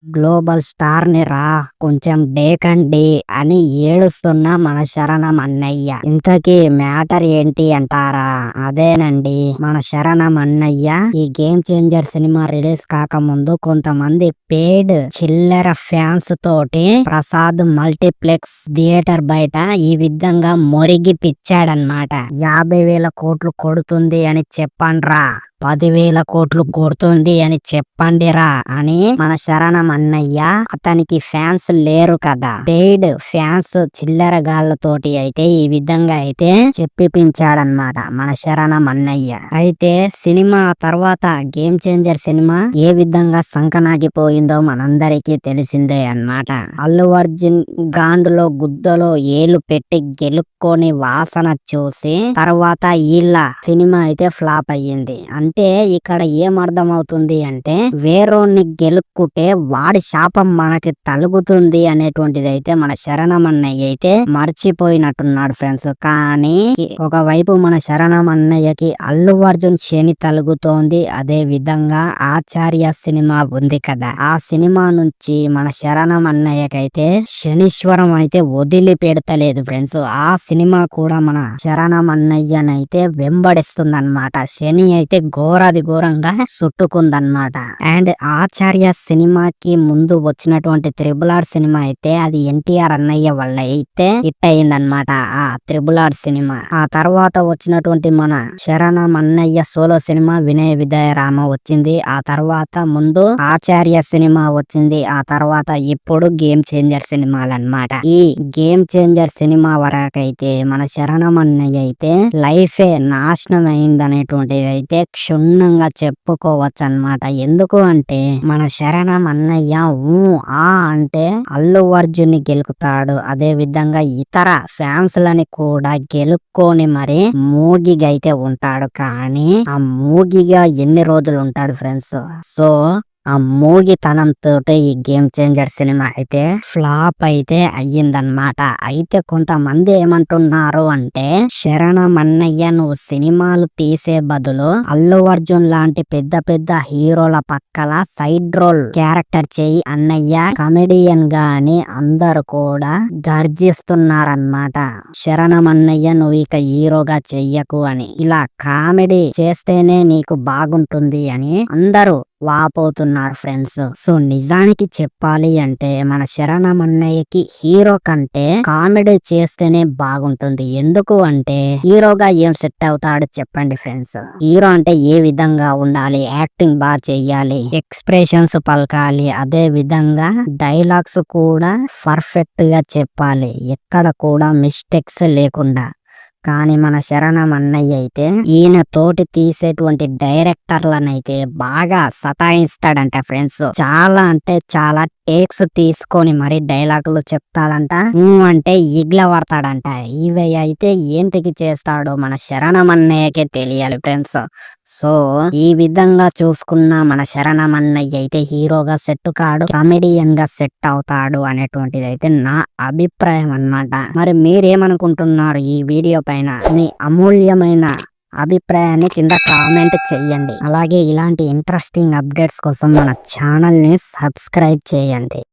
Global star ని రా కొంచెం డేకండి అని ఏడుస్తున్న మన శరణం అన్నయ్య. ఇంతకీ మ్యాటర్ ఏంటి అంటారా? అదేనండి, మన శరణం అన్నయ్య ఈ గేమ్ చేంజర్ సినిమా రిలీజ్ కాకముందు కొంతమంది పేడ్ చిల్లర ఫ్యాన్స్ తోటి ప్రసాద్ మల్టీప్లెక్స్ థియేటర్ బయట ఈ విధంగా మొరిగి పిచ్చాడనమాట. 50,000 కోట్లు కొడుతుంది అని చెప్పండ్రా, 10,000 కోట్లు కొడుతుంది అని చెప్పండిరా అని మన శరణం అన్నయ్య, అతనికి ఫ్యాన్స్ లేరు కదా, పెయిడ్ ఫ్యాన్స్ చిల్లరగాళ్ళతోటి అయితే ఈ విధంగా అయితే చెప్పిపించాడనమాట మన శరణం అన్నయ్య. అయితే సినిమా తర్వాత గేమ్ చేంజర్ సినిమా ఏ విధంగా సంకనాగిపోయిందో మనందరికీ తెలిసిందే అన్నమాట. అల్లు అర్జున్ గాండులో గుద్దలో ఏలు పెట్టి గెలుక్కొని వాసన చూసి తర్వాత వీళ్ళ సినిమా అయితే ఫ్లాప్ అయ్యింది. అంటే ఇక్కడ ఏం అర్థం అవుతుంది అంటే, వేరోని గెలుక్కుంటే వాడి శాపం మనకి తలుగుతుంది అనేటువంటిది అయితే మన శరణం అన్నయ్య అయితే మర్చిపోయినట్టున్నాడు ఫ్రెండ్స్. కానీ ఒకవైపు మన శరణం అన్నయ్యకి అల్లు అర్జున్ శని తలుగుతోంది, అదే విధంగా ఆచార్య సినిమా ఉంది కదా, ఆ సినిమా నుంచి మన శరణం అన్నయ్యకైతే శనీశ్వరం అయితే వదిలి పెడతలేదు ఫ్రెండ్స్. ఆ సినిమా కూడా మన శరణం అన్నయ్యనైతే వెంబడిస్తుంది అన్నమాట. శని అయితే ఘోరాది ఘోరంగా చుట్టుకుందన్నమాట. అండ్ ఆచార్య సినిమాకి ముందు వచ్చినటువంటి RRR సినిమా అయితే అది ఎన్టీఆర్ అన్నయ్య వల్ల అయితే హిట్ అయిందన్నమాట ఆ RRR సినిమా. ఆ తర్వాత వచ్చినటువంటి మన శరణం అన్నయ్య సోలో సినిమా వినయ విధేయ రామ వచ్చింది. ఆ తర్వాత ముందు ఆచార్య సినిమా వచ్చింది. ఆ తర్వాత ఇప్పుడు గేమ్ చేంజర్ సినిమాలన్నమాట. ఈ గేమ్ చేంజర్ సినిమా వరకైతే మన శరణం అన్నయ్య అయితే లైఫే నాశనం అయిందనేటువంటిది అయితే క్షుణ్ణంగా చెప్పుకోవచ్చు అన్నమాట. ఎందుకు అంటే మన శరణం అన్నయ్య అంటే అల్లు అర్జున్ ని గెలుకుతాడు, అదే విధంగా ఇతర ఫ్యాన్స్ లని కూడా గెలుక్కొని మరి మూగిగా అయితే ఉంటాడు. కానీ ఆ మూగిగా ఎన్ని రోజులు ఉంటాడు ఫ్రెండ్స్? సో ఆ మూగితనంతో ఈ గేమ్ చేంజర్ సినిమా అయితే ఫ్లాప్ అయితే అయ్యిందన్నమాట. అయితే కొంతమంది ఏమంటున్నారు అంటే, శరణం అన్నయ్య నువ్వు సినిమాలు తీసే బదులు అల్లు అర్జున్ లాంటి పెద్ద పెద్ద హీరోల పక్కల సైడ్ రోల్ క్యారెక్టర్ చేయి అన్నయ్య, కమెడియన్ గా అని అందరు కూడా గర్జిస్తున్నారన్నమాట. శరణం అన్నయ్య నువ్వు ఇక హీరోగా చెయ్యకు అని, ఇలా కామెడీ చేస్తేనే నీకు బాగుంటుంది అని అందరూ వాపోతున్నారు ఫ్రెండ్స్. సో నిజానికి చెప్పాలి అంటే మన శరణం అన్నయ్యకి హీరో కంటే కామెడీ చేస్తేనే బాగుంటుంది. ఎందుకు అంటే హీరోగా ఏం సెట్ అవుతాడు చెప్పండి ఫ్రెండ్స్? హీరో అంటే ఏ విధంగా ఉండాలి, యాక్టింగ్ బాగా చెయ్యాలి, ఎక్స్ప్రెషన్స్ పలకాలి, అదే విధంగా డైలాగ్స్ కూడా పర్ఫెక్ట్ గా చెప్పాలి, ఎక్కడ కూడా మిస్టేక్స్ లేకుండా. కానీ మన శరణం అన్నయ్య అయితే ఈయన తోటి తీసేటువంటి డైరెక్టర్లనైతే బాగా సతాయిస్తాడంట ఫ్రెండ్స్. చాలా అంటే చాలా టేక్స్ తీసుకొని మరి డైలాగులు చెప్తాడంట, అంటే ఇగ్ల పడతాడంట. ఇవి అయితే ఏంటికి చేస్తాడో మన శరణం అన్నయ్యకే తెలియాలి ఫ్రెండ్స్. సో ఈ విధంగా చూసుకున్న మన శరణం అన్నయ్య అయితే హీరోగా సెట్ కాడు, కమెడియన్ గా సెట్ అవుతాడు అనేటువంటిది అయితే నా అభిప్రాయం అన్నమాట. మరి మీరేమనుకుంటున్నారు ఈ వీడియో పైన? మీ అమూల్యమైన అభిప్రాయాన్ని కింద కామెంట్ చెయ్యండి. అలాగే ఇలాంటి ఇంట్రెస్టింగ్ అప్డేట్స్ కోసం మన ఛానల్ ని సబ్స్క్రైబ్ చేయండి.